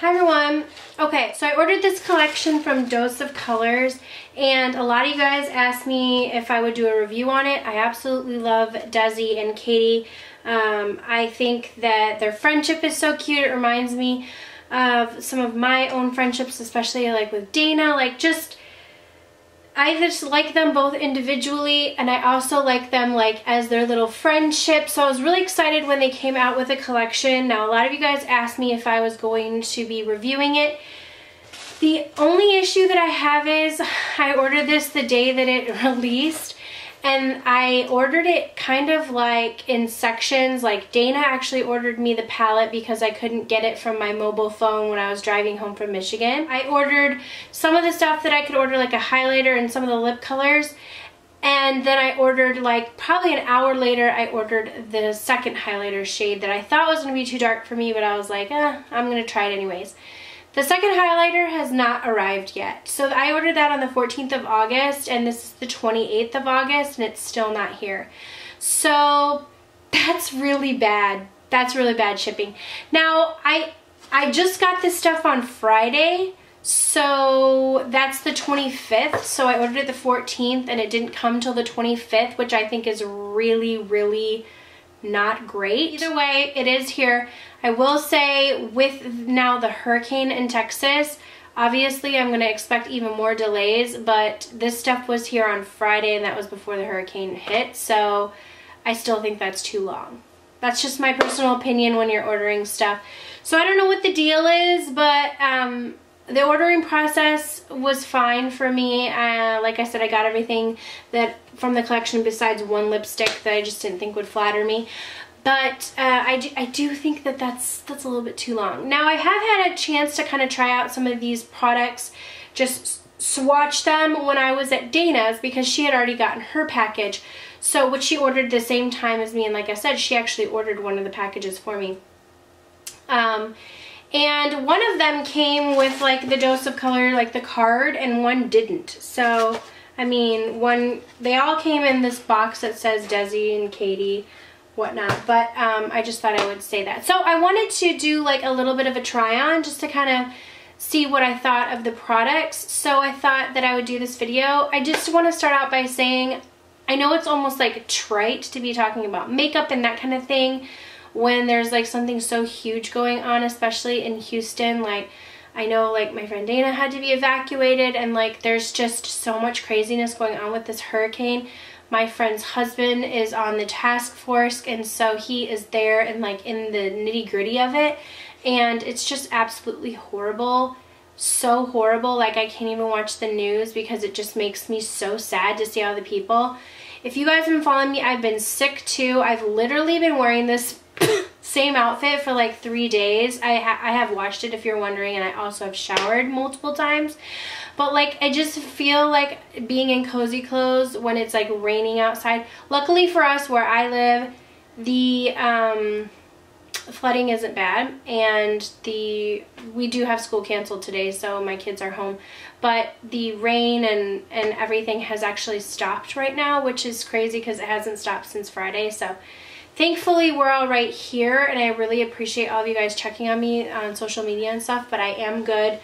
Hi everyone. Okay, so I ordered this collection from Dose of Colors, and a lot of you guys asked me if I would do a review on it. I absolutely love Desi and Katy. I think that their friendship is so cute. It reminds me of some of my own friendships, especially like with Dana. I just like them both individually, and I also like them like as their little friendship. So I was really excited when they came out with a collection. Now a lot of you guys asked me if I was going to be reviewing it. The only issue that I have is I ordered this the day that it released, and I ordered it kind of like in sections. Like Dana actually ordered me the palette because I couldn't get it from my mobile phone when I was driving home from Michigan. I ordered some of the stuff that I could order, like a highlighter and some of the lip colors. And then I ordered, like probably an hour later, I ordered the second highlighter shade that I thought was going to be too dark for me, but I was like, I'm going to try it anyways. The second highlighter has not arrived yet. So I ordered that on the 14th of August, and this is the 28th of August, and it's still not here. So that's really bad. That's really bad shipping. Now, I just got this stuff on Friday, so that's the 25th. So I ordered it the 14th, and it didn't come till the 25th, which I think is really, really not great. Either way, it is here. I will say, with now the hurricane in Texas, obviously I'm going to expect even more delays, but this stuff was here on Friday, and that was before the hurricane hit, so I still think that's too long. That's just my personal opinion when you're ordering stuff. So I don't know what the deal is, but the ordering process was fine for me. Like I said, I got everything that from the collection besides one lipstick that I just didn't think would flatter me. But I do think that that's a little bit too long. Now I have had a chance to kind of try out some of these products, just swatch them when I was at Dana's, because she had already gotten her package. So what she ordered the same time as me, and like I said, she actually ordered one of the packages for me. And one of them came with like the Dose of Color, like the card, and one didn't. So, I mean, they all came in this box that says Desi and Katy, whatnot, but I just thought I would say that. So I wanted to do like a little bit of a try on just to kind of see what I thought of the products. So I thought that I would do this video. I just want to start out by saying, I know it's almost like trite to be talking about makeup and that kind of thing when there's like something so huge going on, especially in Houston. Like, I know like my friend Dana had to be evacuated, and like there's just so much craziness going on with this hurricane. My friend's husband is on the task force, and so he is there and like in the nitty-gritty of it, and it's just absolutely horrible. So horrible. Like, I can't even watch the news because it just makes me so sad to see all the people. If you guys have been following me, I've been sick too. I've literally been wearing this same outfit for like 3 days. I have washed it, if you're wondering, and I also have showered multiple times. But like, I just feel like being in cozy clothes when it's like raining outside. Luckily for us where I live, the flooding isn't bad, and we do have school canceled today, so my kids are home. But the rain and everything has actually stopped right now, which is crazy because it hasn't stopped since Friday. So thankfully we're all right here, and I really appreciate all of you guys checking on me on social media and stuff, but I am good.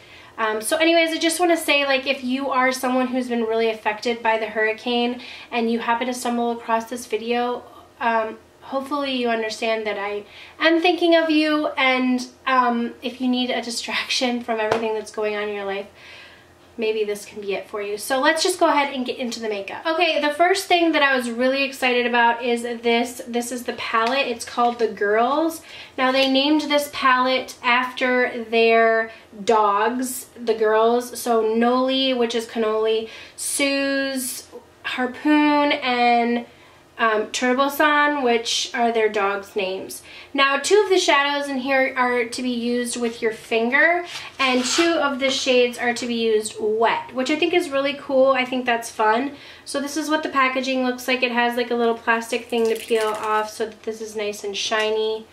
So anyways, I just want to say, like, if you are someone who's been really affected by the hurricane and you happen to stumble across this video, hopefully you understand that I am thinking of you, and if you need a distraction from everything that's going on in your life, maybe this can be it for you. So let's just go ahead and get into the makeup. Okay, the first thing that I was really excited about is this. This is the palette. It's called The Girls. Now, they named this palette after their dogs, the girls. So Noli, which is cannoli, Suze, Harpoon, and Turbosan, which are their dogs' names. Now, 2 of the shadows in here are to be used with your finger, and 2 of the shades are to be used wet, which I think is really cool. I think that's fun. So this is what the packaging looks like. It has like a little plastic thing to peel off so that this is nice and shiny.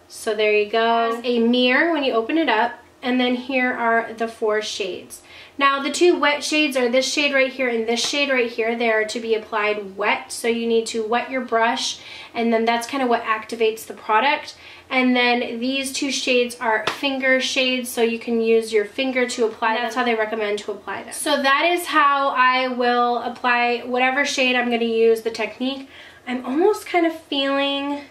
So there you go. There's a mirror when you open it up, and then here are the 4 shades. Now, the 2 wet shades are this shade right here and this shade right here. They are to be applied wet, so you need to wet your brush, and then that's kind of what activates the product. And then these two shades are finger shades, so you can use your finger to apply them. That's how they recommend to apply them. So that is how I will apply whatever shade I'm going to use, the technique. I'm almost kind of feeling,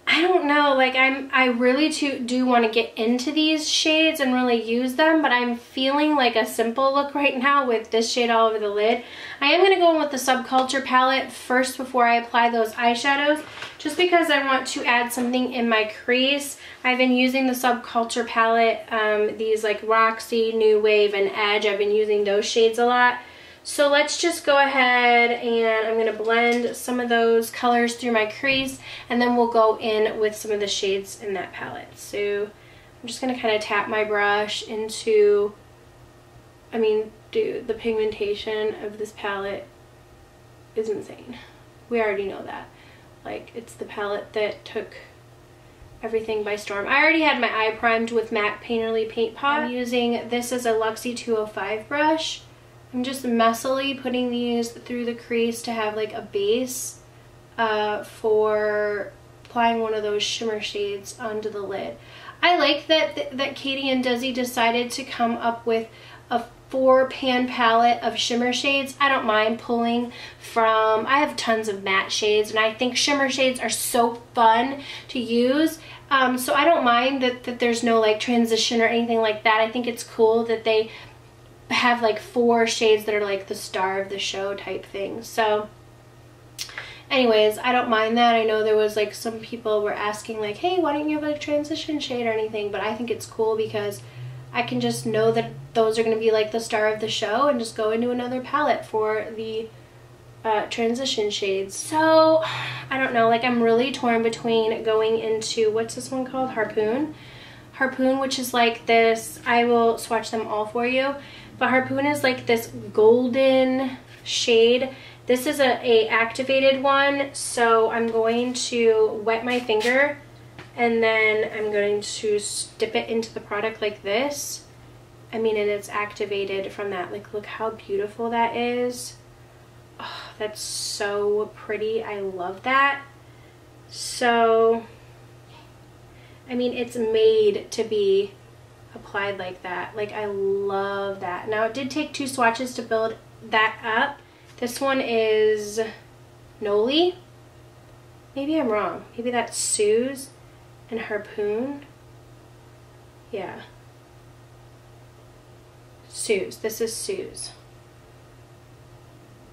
I don't know, like I really do want to get into these shades and really use them, but I'm feeling like a simple look right now with this shade all over the lid. I am going to go in with the Subculture palette first before I apply those eyeshadows, just because I want to add something in my crease. I've been using the Subculture palette, these like Roxy, New Wave, and Edge. I've been using those shades a lot. So let's just go ahead and I'm going to blend some of those colors through my crease, and then we'll go in with some of the shades in that palette. So I'm just going to kind of tap my brush into, I mean, dude, the pigmentation of this palette is insane. We already know that. Like, it's the palette that took everything by storm. I already had my eye primed with matte Painterly Paint Pot. I'm using this as a Luxie 205 brush. I'm just messily putting these through the crease to have like a base for applying one of those shimmer shades onto the lid. I like that Katy and Desi decided to come up with a 4-pan palette of shimmer shades. I don't mind pulling from, I have tons of matte shades, and I think shimmer shades are so fun to use. So I don't mind that there's no like transition or anything like that. I think it's cool that they have like 4 shades that are like the star of the show type thing. So anyways, I don't mind that. I know there was like some people were asking like, hey, why don't you have like a transition shade or anything, but I think it's cool because I can just know that those are going to be like the star of the show and just go into another palette for the transition shades. So I don't know, like I'm really torn between going into, what's this one called? Harpoon, which is like this, I will swatch them all for you. But Harpoon is like this golden shade. This is a activated one, so I'm going to wet my finger and then I'm going to dip it into the product like this. I mean, and it's activated from that. Like, look how beautiful that is. Oh, that's so pretty. I love that. So, I mean, it's made to be applied like that. Like, I love that. Now, it did take 2 swatches to build that up. This one is Noli. Maybe I'm wrong. Maybe that's Sue's and Harpoon. Yeah. Sue's. This is Sue's.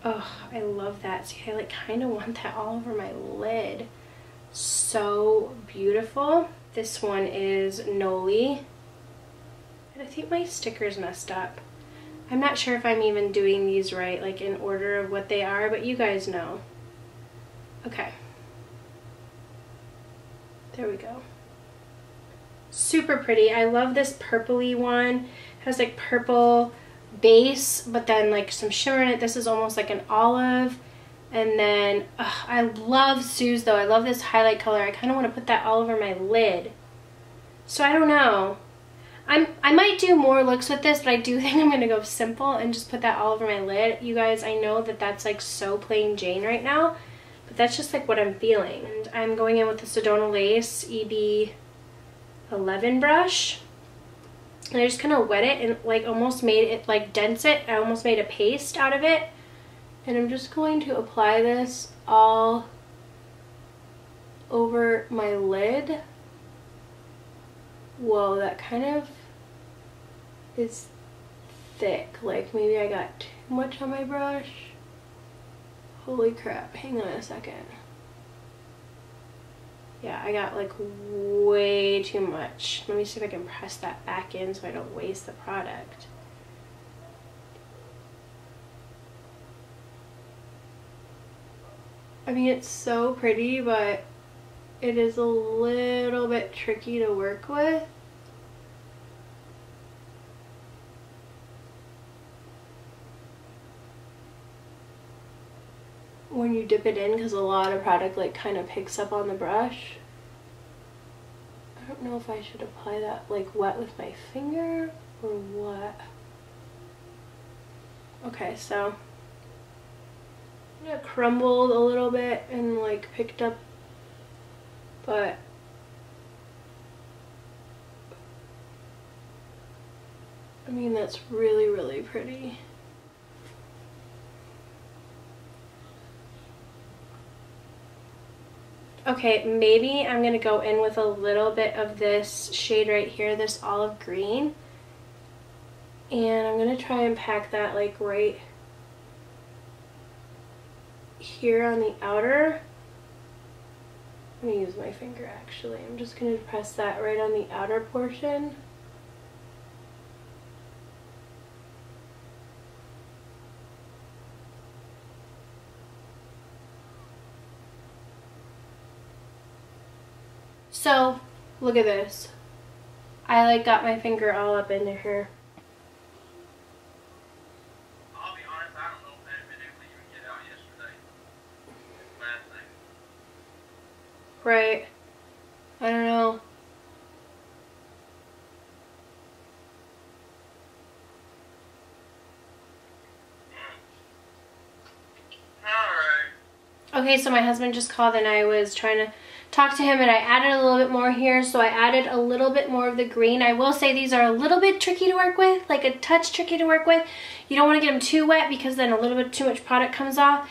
Oh, I love that. See, I like kind of want that all over my lid. So beautiful. This one is Noli. I think my sticker's messed up. I'm not sure if I'm even doing these right, like in order of what they are, but you guys know. Okay. There we go. Super pretty. I love this purpley one. It has like purple base, but then like some shimmer in it. This is almost like an olive. And then, I love Sue's though. I love this highlight color. I kind of want to put that all over my lid. So I don't know. I might do more looks with this, but I do think I'm going to go simple and just put that all over my lid. You guys, I know that that's like so plain Jane right now, but that's just like what I'm feeling. And I'm going in with the Sedona Lace EB11 brush. And I just kind of wet it and like almost made it like dense it. I almost made a paste out of it. And I'm just going to apply this all over my lid. Whoa, that kind of is thick. Like maybe I got too much on my brush. Holy crap, hang on a second. Yeah, I got like way too much. Let me see if I can press that back in so I don't waste the product. I mean, it's so pretty, but it is a little bit tricky to work with. When you dip it in, because a lot of product like kind of picks up on the brush. I don't know if I should apply that like wet with my finger or what. Okay, so it crumbled a little bit and like picked up, but I mean, that's really, really pretty. Okay, maybe I'm going to go in with a little bit of this shade right here, this olive green. And I'm going to try and pack that like right here on the outer. I'm going to use my finger actually. I'm just going to press that right on the outer portion. So, look at this. I like got my finger all up into here. I'll be honest, I don't know if they've been able to even get out yesterday. Last night. Right. I don't know. Alright. Okay, so my husband just called and I was trying to talk to him and I added a little bit more here. So I added a little bit more of the green. I will say these are a little bit tricky to work with, like a touch tricky to work with. You don't want to get them too wet because then a little bit too much product comes off.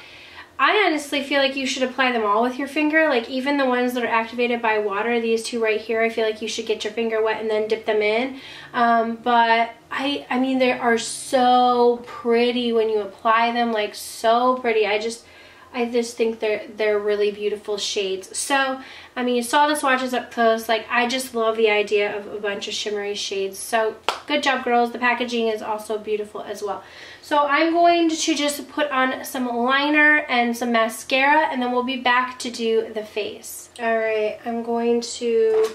I honestly feel like you should apply them all with your finger, like even the ones that are activated by water, these two right here, I feel like you should get your finger wet and then dip them in. But I mean, they are so pretty when you apply them, like so pretty. I just think they're really beautiful shades. So, I mean, you saw the swatches up close. Like, I just love the idea of a bunch of shimmery shades. So, good job, girls. The packaging is also beautiful as well. So, I'm going to just put on some liner and some mascara, and then we'll be back to do the face. Alright, I'm going to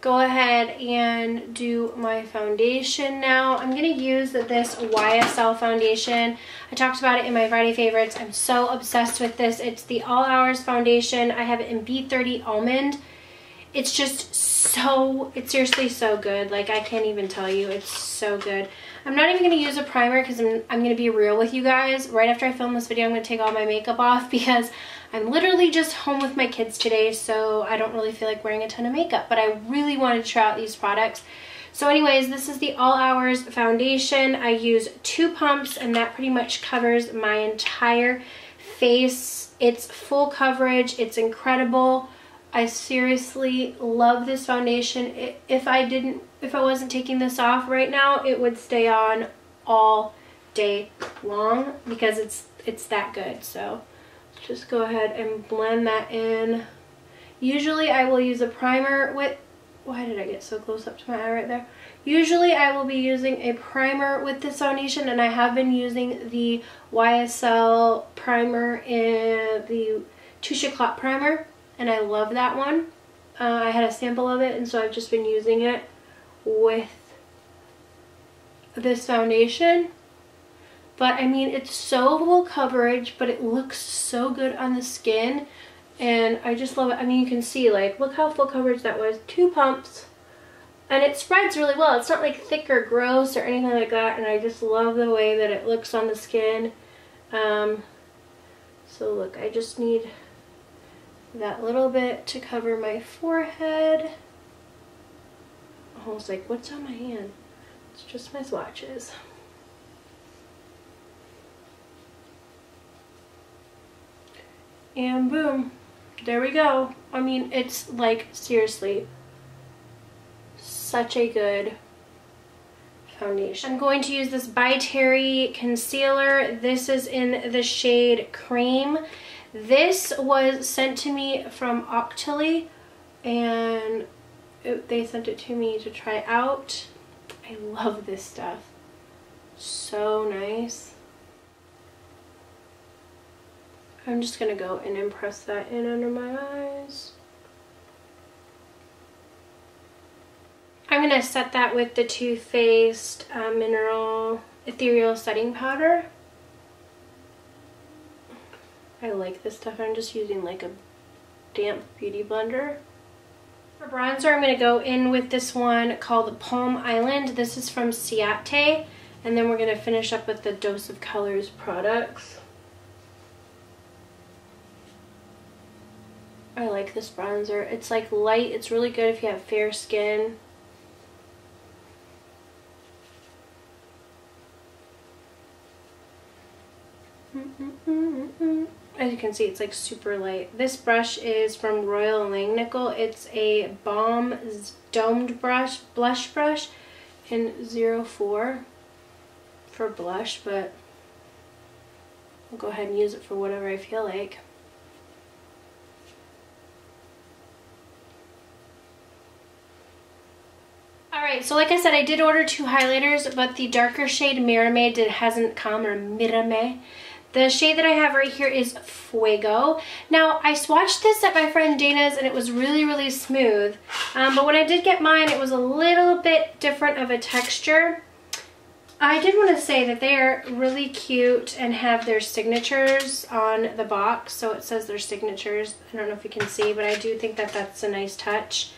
go ahead and do my foundation now. I'm going to use this YSL foundation. I talked about it in my Friday favorites. I'm so obsessed with this. It's the All Hours foundation. I have it in B30 Almond. It's just so, it's seriously so good. Like, I can't even tell you. It's so good. I'm not even going to use a primer because I'm going to be real with you guys. Right after I film this video, I'm going to take all my makeup off because I'm literally just home with my kids today, so I don't really feel like wearing a ton of makeup, but I really wanted to try out these products. So anyways, this is the All Hours foundation. I use 2 pumps, and that pretty much covers my entire face. It's full coverage. It's incredible. I seriously love this foundation. If I wasn't taking this off right now, it would stay on all day long because it's that good. So just go ahead and blend that in. Usually I will use a primer with, why did I get so close up to my eye right there? Usually I will be using a primer with this foundation, and I have been using the YSL primer in the Touche Éclat primer, and I love that one. I had a sample of it, and so I've just been using it with this foundation. But I mean, it's so full coverage, but it looks so good on the skin, and I just love it. I mean, you can see, like, look how full coverage that was. 2 pumps, and it spreads really well. It's not like thick or gross or anything like that, and I just love the way that it looks on the skin. So look, I just need that little bit to cover my forehead. I was like, what's on my hand? It's just my swatches. And boom, there we go. I mean, it's like, seriously, such a good foundation. I'm going to use this By Terry concealer. This is in the shade Cream. This was sent to me from Octoly, and they sent it to me to try out. I love this stuff. So nice. I'm just going to go and impress that in under my eyes. I'm going to set that with the Too Faced Mineral Ethereal Setting Powder. I like this stuff. I'm just using like a damp beauty blender. For bronzer, I'm going to go in with this one called Palm Island. This is from Ciate. And then we're going to finish up with the Dose of Colors products. I like this bronzer. It's like light. It's really good if you have fair skin. As you can see, it's like super light. This brush is from Royal Langnickel. It's a Balm domed blush brush in 04 for blush, but I'll go ahead and use it for whatever I feel like. Alright, so like I said, I did order 2 highlighters, but the darker shade Mirame hasn't come, or Mirame. The shade that I have right here is Fuego. Now, I swatched this at my friend Dana's and it was really, really smooth. But when I did get mine, it was a little bit different of a texture. I did want to say that they are really cute and have their signatures on the box. So it says their signatures. I don't know if you can see, but I do think that that's a nice touch.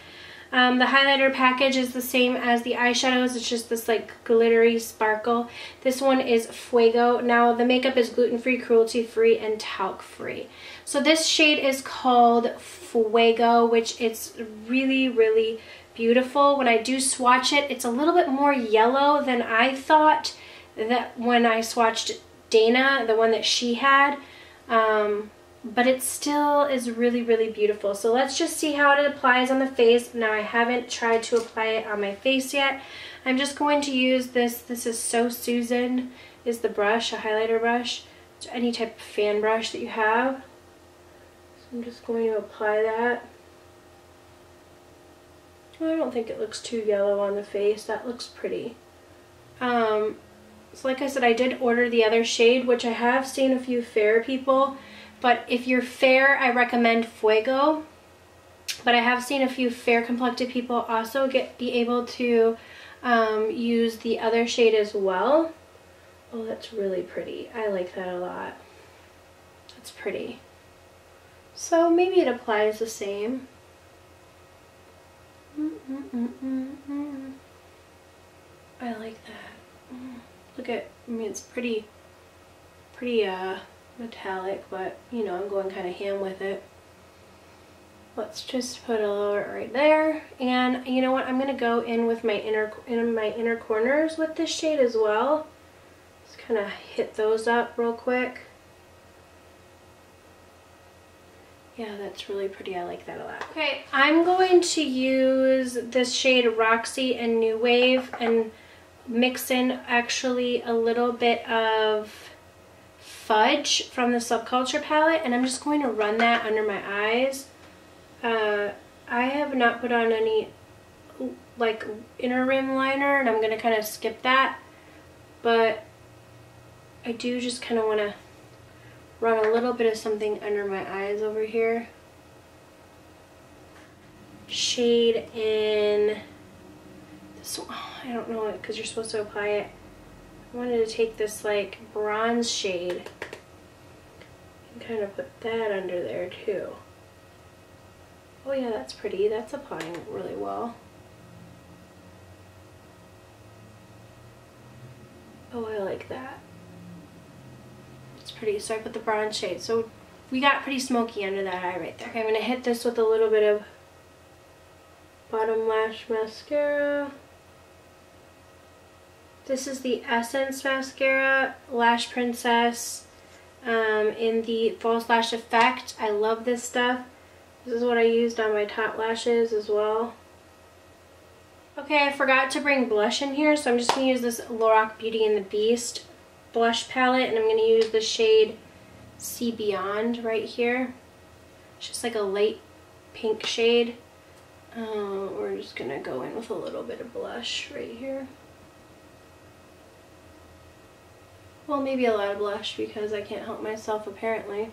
The highlighter package is the same as the eyeshadows. It's just this like glittery sparkle. This one is Fuego. Now the makeup is gluten-free, cruelty-free, and talc-free. So this shade is called Fuego, which it's really, really beautiful. When I do swatch it, it's a little bit more yellow than I thought that when I swatched Dana, the one that she had. But it still is really, really beautiful. So let's just see how it applies on the face. Now I haven't tried to apply it on my face yet. I'm just going to use this. This is So Susan is the brush, a highlighter brush. It's any type of fan brush that you have. So I'm just going to apply that. Oh, I don't think it looks too yellow on the face. That looks pretty. So like I said, I did order the other shade, which I have seen a few fair people. But if you're fair, I recommend Fuego. But I have seen a few fair complected people also be able to use the other shade as well. Oh, that's really pretty. I like that a lot. That's pretty. So maybe it applies the same. I like that. Look at, I mean, it's pretty metallic, but you know, I'm going kind of ham with it. Let's just put a little right there, and you know what, I'm gonna go in with my inner corners with this shade as well. Just kind of hit those up real quick. Yeah, that's really pretty. I like that a lot. Okay, I'm going to use this shade Roxy and New Wave and mix in actually a little bit of Fudge from the Subculture palette, and I'm just going to run that under my eyes. I have not put on any like inner rim liner, and I'm going to kind of skip that, but I do just kind of want to run a little bit of something under my eyes over here. Shade in this one. Oh, I don't know it because you're supposed to apply it. I wanted to take this like bronze shade and kind of put that under there too. Oh yeah, that's pretty. That's applying really well. Oh, I like that. It's pretty. So I put the bronze shade. So we got pretty smoky under that eye right there. Okay, I'm going to hit this with a little bit of bottom lash mascara. This is the Essence Mascara, Lash Princess, in the False Lash Effect. I love this stuff. This is what I used on my top lashes as well. Okay, I forgot to bring blush in here, so I'm just going to use this Lorac Beauty and the Beast blush palette, and I'm going to use the shade See Beyond right here. It's just like a light pink shade. We're just going to go in with a little bit of blush right here. Well, maybe a lot of blush because I can't help myself apparently.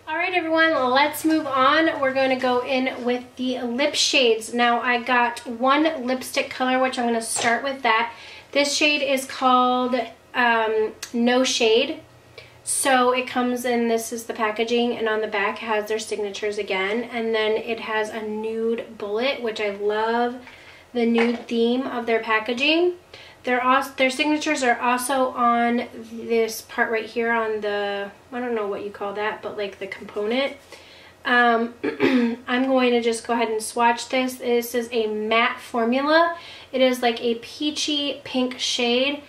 Alright everyone, let's move on. We're going to go in with the lip shades. Now I got one lipstick color, which I'm going to start with that. This shade is called No Shade. So it comes in, this is the packaging, and on the back it has their signatures again. And then it has a nude bullet, which I love the nude theme of their packaging. Their signatures are also on this part right here on the, I don't know what you call that, but like the component. I'm going to just go ahead and swatch this. This is a matte formula. It is like a peachy pink shade.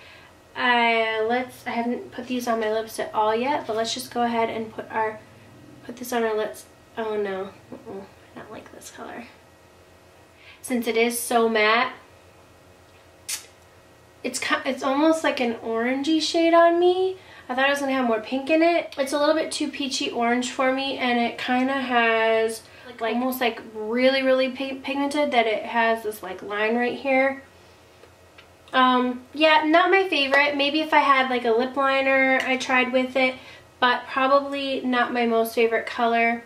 I haven't put these on my lips at all yet, but let's just go ahead and put this on our lips. Oh no, I don't like this color. Since it is so matte, it's almost like an orangey shade on me. I thought it was gonna have more pink in it. It's a little bit too peachy orange for me, and it kind of has like almost like really pigmented, that it has this like line right here. Yeah, not my favorite. Maybe if I had like a lip liner I tried with it, but probably not my most favorite color.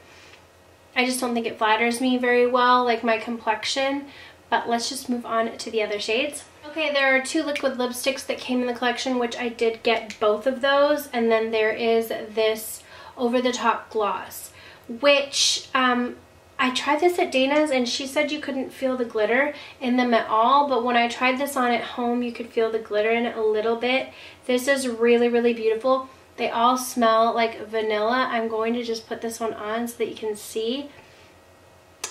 I just don't think it flatters me very well, like my complexion. But let's just move on to the other shades. Okay, there are 2 liquid lipsticks that came in the collection, which I did get both of those. And then there is this over the top gloss, which I tried this at Dana's and she said you couldn't feel the glitter in them at all, but when I tried this on at home, you could feel the glitter in it a little bit. This is really beautiful. They all smell like vanilla. I'm going to just put this one on so that you can see.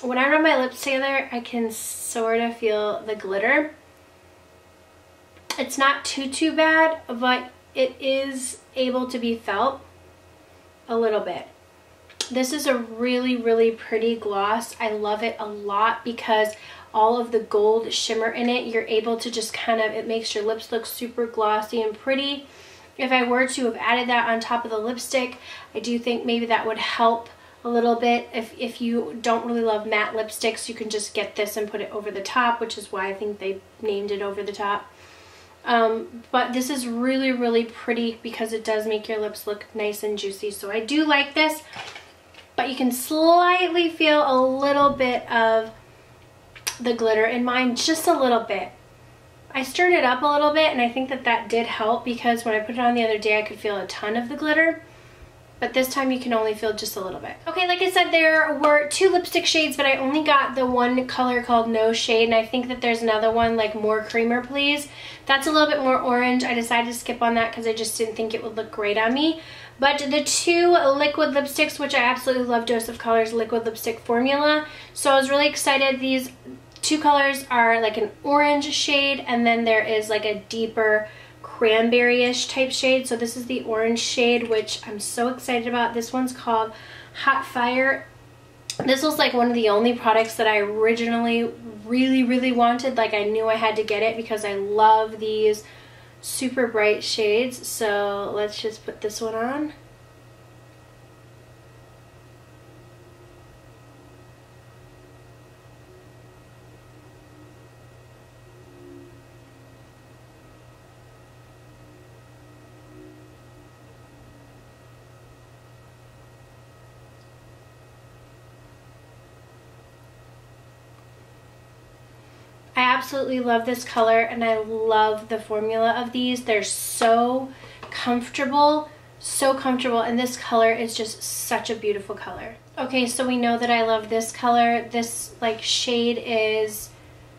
When I rub my lips together, I can sort of feel the glitter. It's not too bad, but it is able to be felt a little bit. This is a really pretty gloss. I love it a lot because all of the gold shimmer in it, you're able to just kind of, it makes your lips look super glossy and pretty. If I were to have added that on top of the lipstick, I do think maybe that would help a little bit. If you don't really love matte lipsticks, you can just get this and put it over the top, which is why I think they named it over the top. But this is really pretty because it does make your lips look nice and juicy. So I do like this, but you can slightly feel a little bit of the glitter in mine, just a little bit. I stirred it up a little bit and I think that did help because when I put it on the other day, I could feel a ton of the glitter. But this time you can only feel just a little bit. Okay, like I said, there were 2 lipstick shades, but I only got the one color called No Shade, and I think that there's another one like More Creamer Please. That's a little bit more orange. I decided to skip on that because I just didn't think it would look great on me. But the 2 liquid lipsticks, which I absolutely love Dose of Colors liquid lipstick formula, so I was really excited. These 2 colors are like an orange shade, and then there is like a deeper cranberry-ish type shade. So this is the orange shade, which I'm so excited about. This one's called Hot Fire. This was like one of the only products that I originally really wanted. Like I knew I had to get it because I love these super bright shades. So let's just put this one on. I absolutely love this color and I love the formula of these. They're so comfortable, and this color is just such a beautiful color. Okay, so we know that I love this color. This like shade is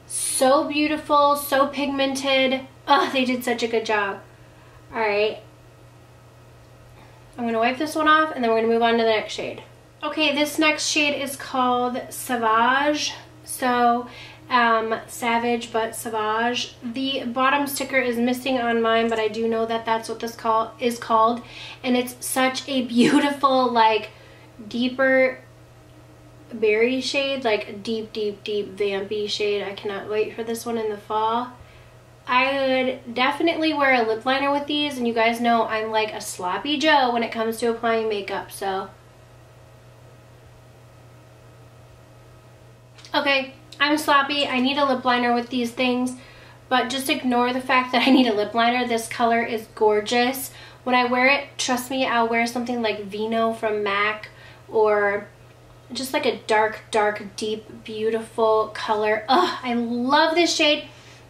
so beautiful, so pigmented. Oh, they did such a good job. All right, I'm gonna wipe this one off and then we're gonna move on to the next shade. Okay, this next shade is called Sauvage. So Savage but Sauvage. The bottom sticker is missing on mine, but I do know that that's what this is called, and it's such a beautiful like deeper berry shade, like a deep vampy shade. I cannot wait for this one in the fall. I would definitely wear a lip liner with these, and you guys know I'm like a sloppy Joe when it comes to applying makeup, so okay, I'm sloppy. I need a lip liner with these things, but just ignore the fact that I need a lip liner. This color is gorgeous. When I wear it, trust me, I'll wear something like Vino from MAC, or just like a dark, deep, beautiful color. Ugh, I love this shade.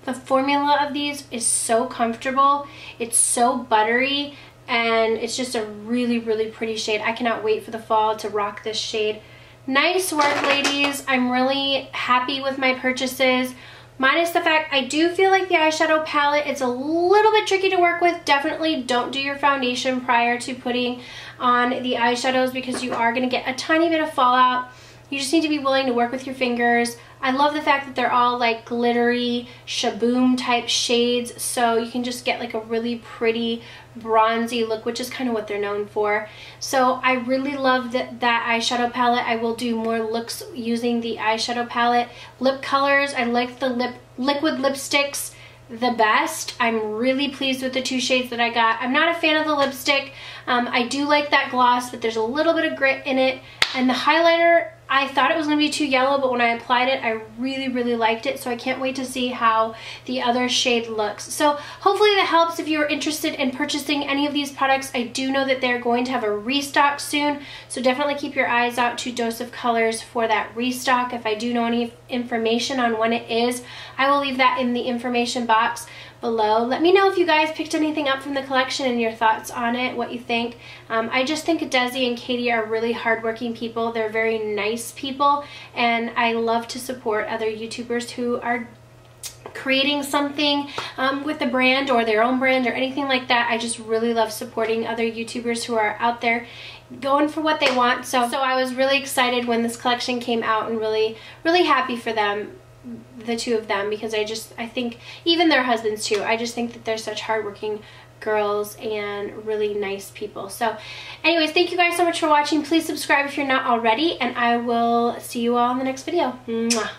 The formula of these is so comfortable. It's so buttery, and it's just a really pretty shade. I cannot wait for the fall to rock this shade. Nice work, ladies. I'm really happy with my purchases, minus the fact I do feel like the eyeshadow palette, it's a little bit tricky to work with. Definitely don't do your foundation prior to putting on the eyeshadows because you are going to get a tiny bit of fallout. You just need to be willing to work with your fingers. I love the fact that they're all like glittery shaboom type shades, so you can just get like a really pretty bronzy look, which is kind of what they're known for. So I really love that eyeshadow palette. I will do more looks using the eyeshadow palette. Lip colors, I like the liquid lipsticks the best. I'm really pleased with the 2 shades that I got. I'm not a fan of the lipstick. I do like that gloss, but there's a little bit of grit in it. And the highlighter, I thought it was going to be too yellow, but when I applied it, I really liked it. So I can't wait to see how the other shade looks. So hopefully that helps if you're interested in purchasing any of these products. I do know that they're going to have a restock soon, so definitely keep your eyes out to Dose of Colors for that restock. If I do know any information on when it is, I will leave that in the information box below. Let me know if you guys picked anything up from the collection and your thoughts on it, what you think. I just think Desi and Katy are really hardworking people. They're very nice people, and I love to support other YouTubers who are creating something with the brand or their own brand or anything like that. I just really love supporting other YouTubers who are out there going for what they want. So I was really excited when this collection came out and really happy for them, the 2 of them, because I think even their husbands too, I just think that they're such hardworking girls and really nice people. So anyways, thank you guys so much for watching. Please subscribe if you're not already, and I will see you all in the next video. Mwah.